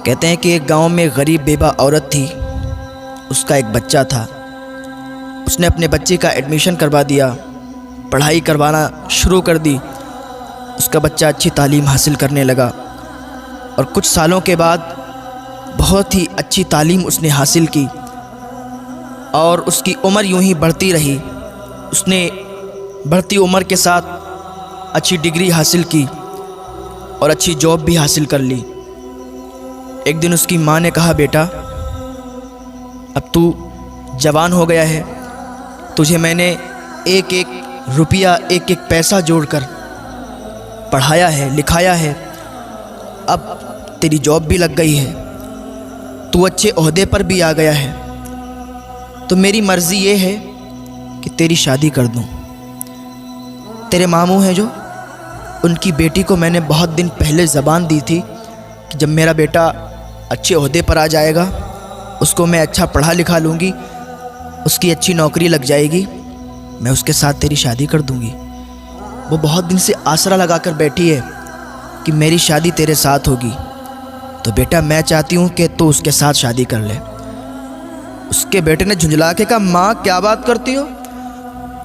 کہتے ہیں کہ ایک گاؤں میں غریب بیوہ عورت تھی، اس کا ایک بچہ تھا۔ اس نے اپنے بچے کا ایڈمیشن کروا دیا، پڑھائی کروانا شروع کر دی۔ اس کا بچہ اچھی تعلیم حاصل کرنے لگا اور کچھ سالوں کے بعد بہت ہی اچھی تعلیم اس نے حاصل کی اور اس کی عمر یوں ہی بڑھتی رہی۔ اس نے بڑھتی عمر کے ساتھ اچھی ڈگری حاصل کی اور اچھی جاب بھی حاصل کر لی۔ ایک دن اس کی ماں نے کہا، بیٹا اب تو جوان ہو گیا ہے، تجھے میں نے ایک ایک روپیہ ایک ایک پیسہ جوڑ کر پڑھایا ہے، لکھایا ہے، اب تیری جاب بھی لگ گئی ہے، تو اچھے عہدے پر بھی آ گیا ہے، تو میری مرضی یہ ہے کہ تیری شادی کر دوں۔ تیرے ماموں ہیں جو، ان کی بیٹی کو میں نے بہت دن پہلے زبان دی تھی کہ جب میرا بیٹا اچھے عہدے پر آ جائے گا، اس کو میں اچھا پڑھا لکھا لوں گی، اس کی اچھی نوکری لگ جائے گی، میں اس کے ساتھ تیری شادی کر دوں گی۔ وہ بہت دن سے آسرا لگا کر بیٹھی ہے کہ میری شادی تیرے ساتھ ہوگی، تو بیٹا میں چاہتی ہوں کہ تو اس کے ساتھ شادی کر لے۔ اس کے بیٹے نے جھنجھلا کے کہا، ماں کیا بات کرتی ہو؟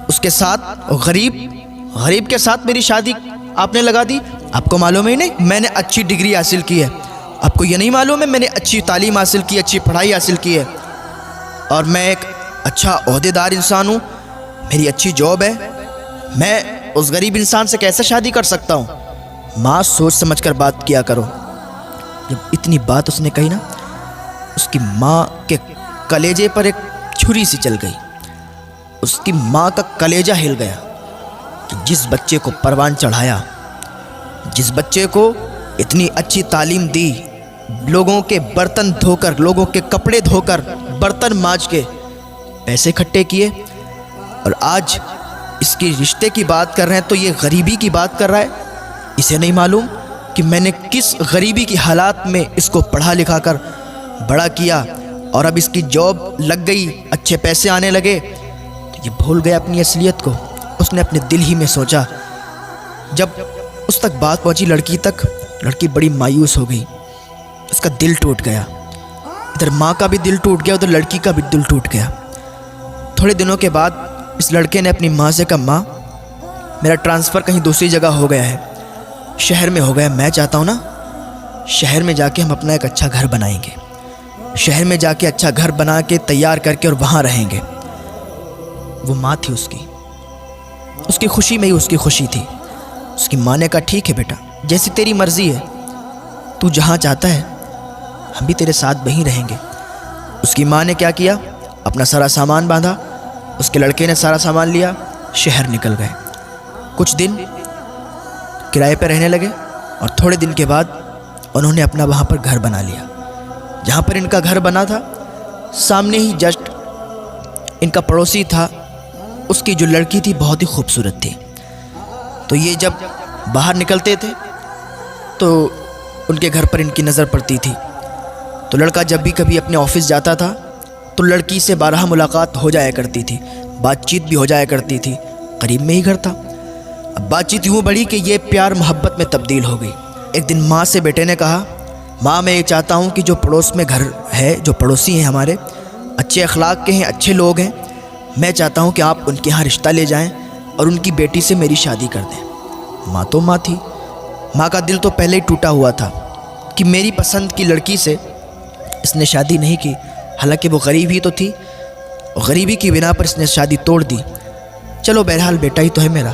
اس کے ساتھ غریب کے ساتھ میری شادی آپ نے لگا دی؟ آپ کو معلوم ہی نہیں میں نے اچھی ڈگری حاصل کی ہے؟ آپ کو یہ نہیں معلوم ہے میں نے اچھی تعلیم حاصل کی، اچھی پڑھائی حاصل کی ہے، اور میں ایک اچھا عہدے دار انسان ہوں، میری اچھی جاب ہے، میں اس غریب انسان سے کیسے شادی کر سکتا ہوں؟ ماں سوچ سمجھ کر بات کیا کرو۔ جب اتنی بات اس نے کہی نا، اس کی ماں کے کلیجے پر ایک چھری سی چل گئی۔ اس کی ماں کا کلیجہ ہل گیا کہ جس بچے کو پروان چڑھایا، جس بچے کو اتنی اچھی تعلیم دی، لوگوں کے برتن دھو کر، لوگوں کے کپڑے دھو کر، برتن مانج کے پیسے اکٹھے کیے، اور آج اس کی رشتے کی بات کر رہے ہیں تو یہ غریبی کی بات کر رہا ہے۔ اسے نہیں معلوم کہ میں نے کس غریبی کی حالات میں اس کو پڑھا لکھا کر بڑا کیا، اور اب اس کی جاب لگ گئی، اچھے پیسے آنے لگے، تو یہ بھول گیا اپنی اصلیت کو۔ اس نے اپنے دل ہی میں سوچا۔ جب اس تک بات پہنچی لڑکی تک، لڑکی بڑی مایوس ہو گئی، اس کا دل ٹوٹ گیا، ادھر ماں کا بھی دل ٹوٹ گیا، ادھر لڑکی کا بھی دل ٹوٹ گیا۔ تھوڑے دنوں کے بعد اس لڑکے نے اپنی ماں سے کہا، ماں میرا ٹرانسفر کہیں دوسری جگہ ہو گیا ہے، شہر میں ہو گیا، میں چاہتا ہوں نا شہر میں جا کے ہم اپنا ایک اچھا گھر بنائیں گے، شہر میں جا کے اچھا گھر بنا کے تیار کر کے اور وہاں رہیں گے۔ وہ ماں تھی اس کی خوشی میں ہی اس کی خوشی تھی۔ اس کی ماں نے کہا، ٹھیک ہے بیٹا، جیسی تیری مرضی ہے، تو جہاں چاہتا ہے ہم بھی تیرے ساتھ وہیں رہیں گے۔ اس کی ماں نے کیا کیا، اپنا سارا سامان باندھا، اس کے لڑکے نے سارا سامان لیا، شہر نکل گئے۔ کچھ دن کرائے پہ رہنے لگے، اور تھوڑے دن کے بعد انہوں نے اپنا وہاں پر گھر بنا لیا۔ جہاں پر ان کا گھر بنا تھا، سامنے ہی جسٹ ان کا پڑوسی تھا، اس کی جو لڑکی تھی بہت ہی خوبصورت تھی، تو یہ جب باہر نکلتے تھے تو ان کے گھر پر ان کی نظر پڑتی تھی۔ تو لڑکا جب بھی کبھی اپنے آفس جاتا تھا تو لڑکی سے بارہا ملاقات ہو جایا کرتی تھی، بات چیت بھی ہو جایا کرتی تھی، قریب میں ہی گھر تھا۔ اب بات چیت یوں بڑھی کہ یہ پیار محبت میں تبدیل ہو گئی۔ ایک دن ماں سے بیٹے نے کہا، ماں میں یہ چاہتا ہوں کہ جو پڑوس میں گھر ہے، جو پڑوسی ہیں ہمارے، اچھے اخلاق کے ہیں، اچھے لوگ ہیں، میں چاہتا ہوں کہ آپ ان کے ہاں رشتہ لے جائیں اور ان کی بیٹی سے میری شادی کر دیں۔ ماں تو ماں تھی، ماں کا دل تو پہلے ہی ٹوٹا ہوا تھا کہ میری پسند کی لڑکی سے اس نے شادی نہیں کی، حالانکہ وہ غریب ہی تو تھی، غریبی کی بنا پر اس نے شادی توڑ دی۔ چلو بہرحال بیٹا ہی تو ہے میرا،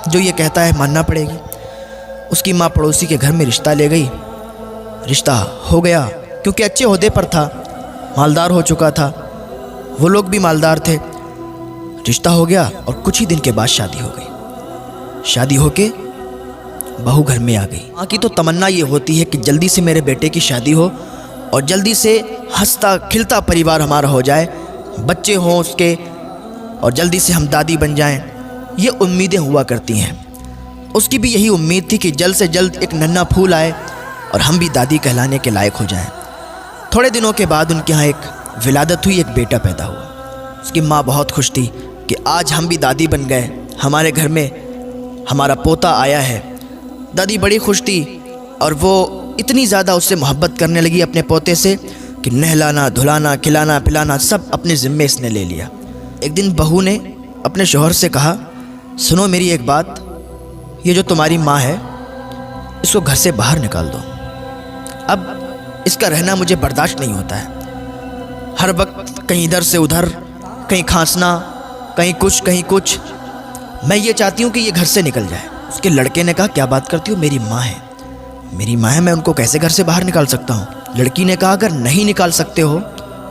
جو یہ کہتا ہے ماننا پڑے گی۔ اس کی ماں پڑوسی کے گھر میں رشتہ لے گئی، رشتہ ہو گیا، کیونکہ اچھے عہدے پر تھا، مالدار ہو چکا تھا، وہ لوگ بھی مالدار تھے، رشتہ ہو گیا، اور کچھ ہی دن کے بعد شادی ہو گئی۔ شادی ہو کے بہو گھر میں آ گئی۔ ماں کی تو تمنا یہ ہوتی ہے کہ جلدی سے میرے بیٹے کی شادی ہو اور جلدی سے ہنستا کھلتا پریوار ہمارا ہو جائے، بچے ہوں اس کے، اور جلدی سے ہم دادی بن جائیں، یہ امیدیں ہوا کرتی ہیں۔ اس کی بھی یہی امید تھی کہ جلد سے جلد ایک ننھا پھول آئے اور ہم بھی دادی کہلانے کے لائق ہو جائیں۔ تھوڑے دنوں کے بعد ان کے ہاں ایک ولادت ہوئی، ایک بیٹا پیدا ہوا۔ اس کی ماں بہت خوش تھی کہ آج ہم بھی دادی بن گئے، ہمارے گھر میں ہمارا پوتا آیا ہے۔ دادی بڑی خوش تھی، اور وہ اتنی زیادہ اس سے محبت کرنے لگی اپنے پوتے سے کہ نہلانا دھلانا کھلانا پلانا سب اپنے ذمے اس نے لے لیا۔ ایک دن بہو نے اپنے شوہر سے کہا، سنو میری ایک بات، یہ جو تمہاری ماں ہے اس کو گھر سے باہر نکال دو، اب اس کا رہنا مجھے برداشت نہیں ہوتا ہے، ہر وقت کہیں ادھر سے ادھر، کہیں کھانسنا، کہیں کچھ، میں یہ چاہتی ہوں کہ یہ گھر سے نکل جائے۔ اس کے لڑکے نے کہا، کیا بات کرتی ہو، میری ماں ہے، میں ان کو کیسے گھر سے باہر نکال سکتا ہوں؟ لڑکی نے کہا، اگر نہیں نکال سکتے ہو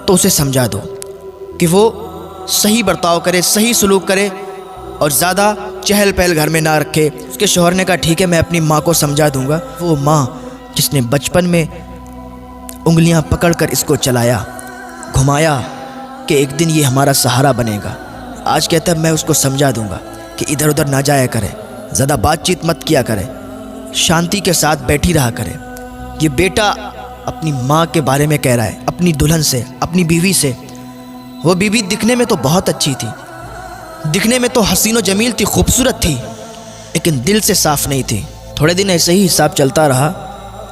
تو اسے سمجھا دو کہ وہ صحیح برتاؤ کرے، صحیح سلوک کرے اور زیادہ چہل پہل گھر میں نہ رکھے۔ اس کے شوہر نے کہا، ٹھیک ہے، میں اپنی ماں کو سمجھا دوں گا۔ وہ ماں جس نے بچپن میں انگلیاں پکڑ کر اس کو چلایا، گھمایا کہ ایک دن یہ ہمارا سہارا بنے گا، آج کہتا ہے میں اس کو سمجھا دوں گا کہ ادھر ادھر نہ جایا کرے، زیادہ بات چیت مت کیا کرے، شانتی کے ساتھ بیٹھی رہا کرے۔ یہ بیٹا اپنی ماں کے بارے میں کہہ رہا ہے، اپنی دلہن سے، اپنی بیوی سے۔ وہ بیوی دکھنے میں تو بہت اچھی تھی، دکھنے میں تو حسین و جمیل تھی، خوبصورت تھی، لیکن دل سے صاف نہیں تھی۔ تھوڑے دن ایسے ہی حساب چلتا رہا۔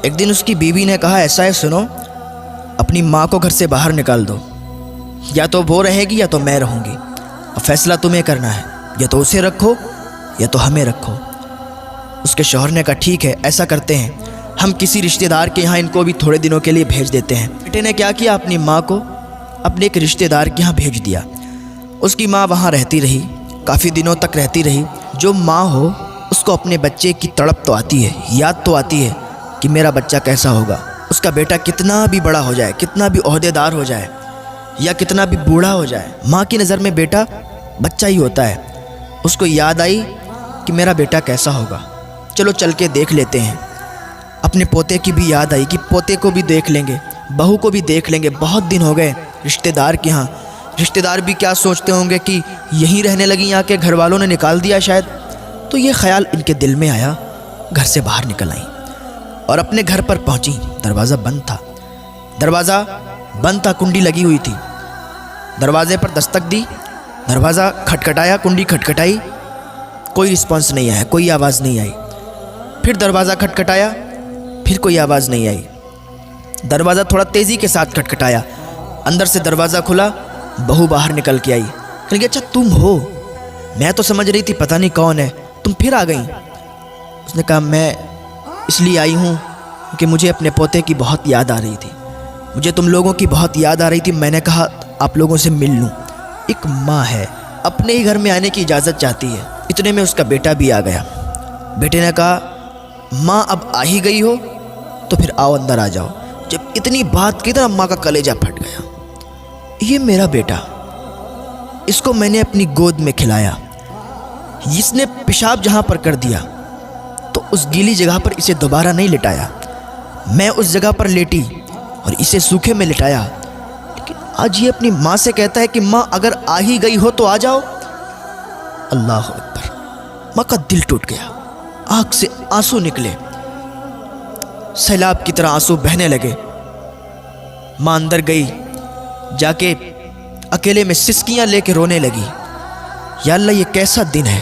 ایک دن اس کی بیوی نے کہا، ایسا ہے سنو، اپنی ماں کو گھر سے باہر نکال دو، یا تو وہ رہے گی یا تو میں رہوں گی، اب فیصلہ تمہیں کرنا ہے، یا تو اسے رکھو یا تو ہمیں رکھو۔ اس کے شوہر نے کہا، ٹھیک ہے، ایسا کرتے ہیں، ہم کسی رشتہ دار کے یہاں ان کو بھی تھوڑے دنوں کے لیے بھیج دیتے ہیں۔ بیٹے نے کیا کیا، اپنی ماں کو اپنے ایک رشتہ دار کے یہاں بھیج دیا۔ اس کی ماں وہاں رہتی رہی، کافی دنوں تک رہتی رہی۔ جو ماں ہو اس کو اپنے بچے کی تڑپ تو آتی ہے، یاد تو آتی ہے کہ میرا بچہ کیسا ہوگا، اس کا بیٹا کتنا بھی بڑا ہو جائے، کتنا بھی عہدے دار ہو جائے یا کتنا بھی بوڑھا ہو جائے، ماں کی نظر میں بیٹا بچہ ہی ہوتا ہے۔ اس کو یاد آئی کہ میرا بیٹا کیسا ہوگا، چلو چل کے دیکھ لیتے ہیں۔ اپنے پوتے کی بھی یاد آئی کہ پوتے کو بھی دیکھ لیں گے، بہو کو بھی دیکھ لیں گے، بہت دن ہو گئے رشتہ دار کے ہاں۔ رشتہ دار بھی کیا سوچتے ہوں گے کہ یہیں رہنے لگی، آ کے گھر والوں نے نکال دیا شاید۔ تو یہ خیال ان کے دل میں آیا، گھر سے باہر نکل آئیں اور اپنے گھر پر پہنچی۔ دروازہ بند تھا، کنڈی لگی ہوئی تھی۔ دروازے پر دستک دی، دروازہ کھٹکھٹایا، کنڈی کھٹکھٹائی، کوئی رسپانس نہیں آیا، کوئی آواز نہیں آئی۔ پھر دروازہ کھٹکھٹایا، پھر کوئی آواز نہیں آئی۔ دروازہ تھوڑا تیزی کے ساتھ کھٹکھٹایا، اندر سے دروازہ کھلا، بہو باہر نکل کے آئی۔ کہنے لگی، اچھا تم ہو، میں تو سمجھ رہی تھی پتہ نہیں کون ہے، تم پھر آ گئیں۔ اس نے کہا، میں اس لیے آئی ہوں کہ مجھے اپنے پوتے کی بہت یاد آ رہی تھی، مجھے تم لوگوں کی بہت یاد آ رہی تھی، میں نے کہا آپ لوگوں سے مل لوں۔ ایک ماں ہے، اپنے ہی گھر میں آنے کی اجازت چاہتی ہے۔ اتنے میں اس کا بیٹا بھی آ گیا۔ بیٹے نے کہا، ماں اب آ ہی گئی ہو تو پھر آؤ، اندر آ جاؤ۔ جب اتنی بات کی تو ماں کا کلیجہ پھٹ گیا۔ یہ میرا بیٹا، اس کو میں نے اپنی گود میں کھلایا، اس نے پیشاب جہاں پر کر دیا تو اس گیلی جگہ پر اسے دوبارہ نہیں لٹایا، میں اس جگہ پر لیٹی اور اسے سوکھے میں لٹایا، لیکن آج یہ اپنی ماں سے کہتا ہے کہ ماں اگر آ ہی گئی ہو تو آ جاؤ۔ اللہ اکبر! ماں کا دل ٹوٹ گیا، آنکھ سے آنسو نکلے، سیلاب کی طرح آنسو بہنے لگے۔ ماں اندر گئی، جا کے اکیلے میں سسکیاں لے کے رونے لگی، یا اللہ یہ کیسا دن ہے،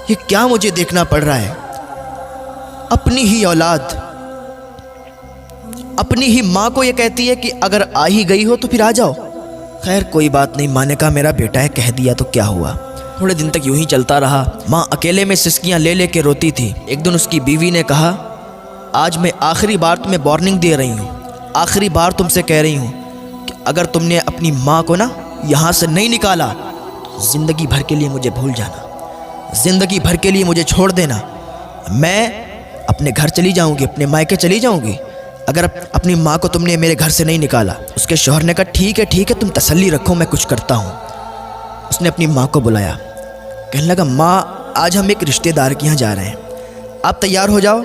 یہ کیا مجھے دیکھنا پڑ رہا ہے۔ اپنی ہی اولاد اپنی ہی ماں کو یہ کہتی ہے کہ اگر آ ہی گئی ہو تو پھر آ جاؤ۔ خیر کوئی بات نہیں، ماں نے کہا میرا بیٹا ہے، کہہ دیا تو کیا ہوا۔ تھوڑے دن تک یوں ہی چلتا رہا، ماں اکیلے میں سسکیاں لے لے کے روتی تھی۔ ایک دن اس کی بیوی نے کہا، آج میں آخری بار تمہیں وارننگ دے رہی ہوں، آخری بار تم سے کہہ رہی ہوں کہ اگر تم نے اپنی ماں کو نا یہاں سے نہیں نکالا تو زندگی بھر کے لیے مجھے بھول جانا، زندگی بھر کے لیے مجھے چھوڑ دینا، میں اپنے گھر چلی جاؤں گی، اپنے مائکے چلی جاؤں گی اگر اپنی ماں کو تم نے میرے گھر سے نہیں نکالا۔ اس کے شوہر نے کہا، ٹھیک ہے تم تسلی رکھو، میں کچھ کرتا ہوں۔ اس نے اپنی ماں کو بلایا، کہنے لگا، ماں آج ہم ایک رشتہ دار کے یہاں جا رہے ہیں، آپ تیار ہو جاؤ،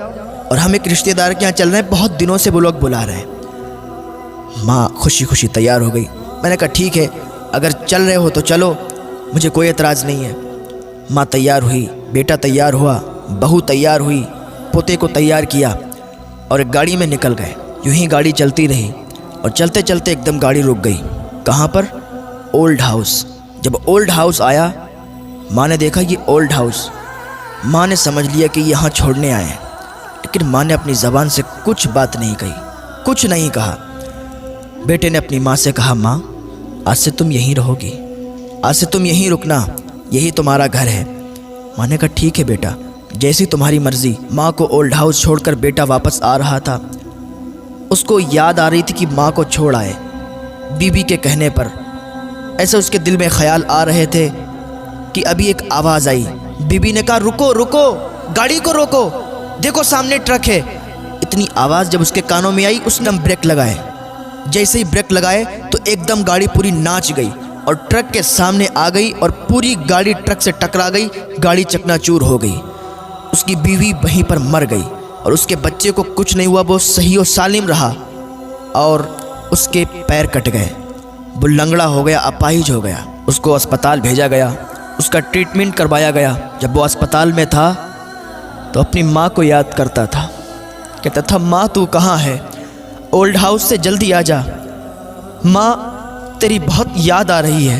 اور ہم ایک رشتہ دار کے یہاں چل رہے ہیں، بہت دنوں سے وہ لوگ بلا رہے ہیں۔ ماں خوشی خوشی تیار ہو گئی۔ میں نے کہا، ٹھیک ہے، اگر چل رہے ہو تو چلو، مجھے کوئی اعتراض نہیں ہے۔ ماں تیار ہوئی، بیٹا تیار ہوا، بہو تیار ہوئی، پوتے کو تیار کیا اور ایک گاڑی میں نکل گئے۔ یوں ہی گاڑی چلتی رہی اور چلتے چلتے ایک دم گاڑی رک گئی۔ کہاں پر؟ Old house. جب اولڈ ہاؤس آیا، ماں نے دیکھا یہ اولڈ ہاؤس، ماں نے سمجھ لیا کہ یہاں چھوڑنے آئے ہیں، لیکن ماں نے اپنی زبان سے کچھ بات نہیں کہی، کچھ نہیں کہا۔ بیٹے نے اپنی ماں سے کہا، ماں آج سے تم یہیں رہو گی، آج سے تم یہیں رکنا، یہی تمہارا گھر ہے۔ ماں نے کہا ٹھیک ہے بیٹا، جیسی تمہاری مرضی۔ ماں کو اولڈ ہاؤس چھوڑ کر بیٹا واپس آ رہا تھا۔ اس کو یاد آ رہی تھی کہ ماں کو چھوڑ آئے، بیوی کے کہنے پر۔ ایسے اس کے دل میں خیال آ رہے تھے کہ ابھی ایک آواز آئی۔ بیوی نے کہا رکو رکو، گاڑی کو روکو، دیکھو سامنے ٹرک ہے۔ اتنی آواز جب اس کے کانوں میں آئی، اس نے بریک لگائے۔ جیسے ہی بریک لگائے تو ایک دم گاڑی پوری ناچ گئی اور ٹرک کے سامنے آ گئی اور پوری گاڑی ٹرک سے ٹکرا گئی، گاڑی چکنا چور ہو گئی۔ اس کی بیوی وہیں پر مر گئی اور اس کے بچے کو کچھ نہیں ہوا، وہ صحیح و سالم رہا، اور اس کے پیر کٹ گئے، وہ لنگڑا ہو گیا، اپاہج ہو گیا۔ اس کو اسپتال بھیجا گیا، اس کا ٹریٹمنٹ کروایا گیا۔ جب وہ اسپتال میں تھا تو اپنی ماں کو یاد کرتا تھا، کہتا تھا ماں تو کہاں ہے؟ اولڈ ہاؤس سے جلدی آ جا، ماں تیری بہت یاد آ رہی ہے،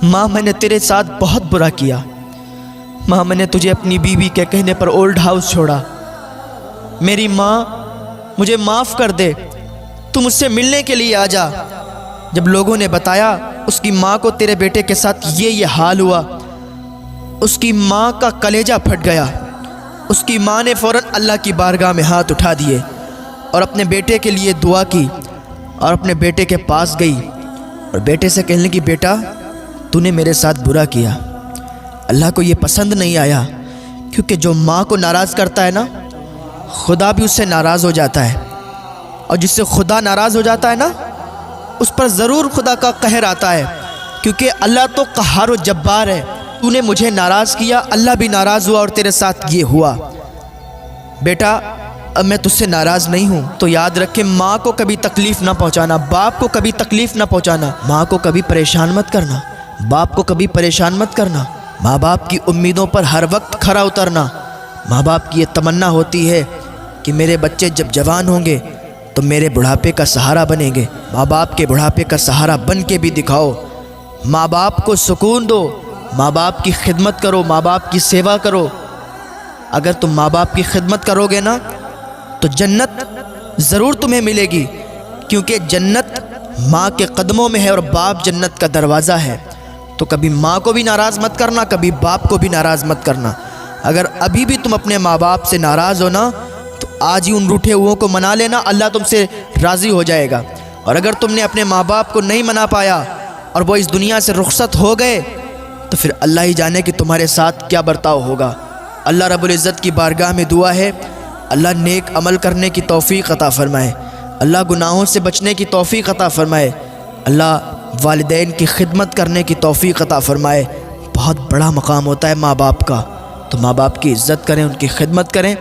ماں میں نے تیرے ساتھ بہت برا کیا، ماں میں نے تجھے اپنی بیوی کے کہنے پر اولڈ ہاؤس چھوڑا، میری ماں مجھے معاف کر دے، تو مجھ سے ملنے کے لیے آ جا۔ جب لوگوں نے بتایا اس کی ماں کو تیرے بیٹے کے ساتھ یہ حال ہوا، اس کی ماں کا کلیجہ پھٹ گیا۔ اس کی ماں نے فوراً اللہ کی بارگاہ میں ہاتھ اٹھا دیے اور اپنے بیٹے کے لیے دعا کی اور اپنے بیٹے کے پاس گئی اور بیٹے سے کہنے لگی بیٹا تو نے میرے ساتھ برا کیا، اللہ کو یہ پسند نہیں آیا، کیونکہ جو ماں کو ناراض کرتا ہے نا، خدا بھی اس سے ناراض ہو جاتا ہے، اور جس سے خدا ناراض ہو جاتا ہے نا، اس پر ضرور خدا کا قہر آتا ہے، کیونکہ اللہ تو قہار و جبار ہے۔ تو نے مجھے ناراض کیا، اللہ بھی ناراض ہوا اور تیرے ساتھ یہ ہوا۔ بیٹا اب میں تجھ سے ناراض نہیں ہوں، تو یاد رکھے ماں کو کبھی تکلیف نہ پہنچانا، باپ کو کبھی تکلیف نہ پہنچانا، ماں کو کبھی پریشان مت کرنا، باپ کو کبھی پریشان مت کرنا، ماں باپ کی امیدوں پر ہر وقت کھرا اترنا۔ ماں باپ کی یہ تمنا ہوتی ہے کہ میرے بچے جب جوان ہوں گے تو میرے بڑھاپے کا سہارا بنیں گے۔ ماں باپ کے بڑھاپے کا سہارا بن کے بھی دکھاؤ، ماں باپ کو سکون دو، ماں باپ کی خدمت کرو، ماں باپ کی سیوا کرو۔ اگر تم ماں باپ کی خدمت کرو گے نا تو جنت ضرور تمہیں ملے گی، کیونکہ جنت ماں کے قدموں میں ہے اور باپ جنت کا دروازہ ہے۔ تو کبھی ماں کو بھی ناراض مت کرنا، کبھی باپ کو بھی ناراض مت کرنا۔ اگر ابھی بھی تم اپنے ماں باپ سے ناراض ہو نا تو آج ہی ان روٹھے ہوئوں کو منا لینا، اللہ تم سے راضی ہو جائے گا۔ اور اگر تم نے اپنے ماں باپ کو نہیں منا پایا اور وہ اس دنیا سے رخصت ہو گئے تو پھر اللہ ہی جانے کہ تمہارے ساتھ کیا برتاؤ ہوگا۔ اللہ رب العزت کی بارگاہ میں دعا ہے، اللہ نیک عمل کرنے کی توفیق عطا فرمائے، اللہ گناہوں سے بچنے کی توفیق عطا فرمائے، اللہ والدین کی خدمت کرنے کی توفیق عطا فرمائے۔ بہت بڑا مقام ہوتا ہے ماں باپ کا، تو ماں باپ کی عزت کریں، ان کی خدمت کریں۔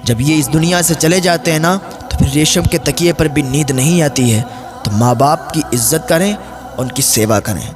جب یہ اس دنیا سے چلے جاتے ہیں نا تو پھر ریشم کے تکیے پر بھی نیند نہیں آتی ہے، تو ماں باپ کی عزت کریں، ان کی سیوا کریں۔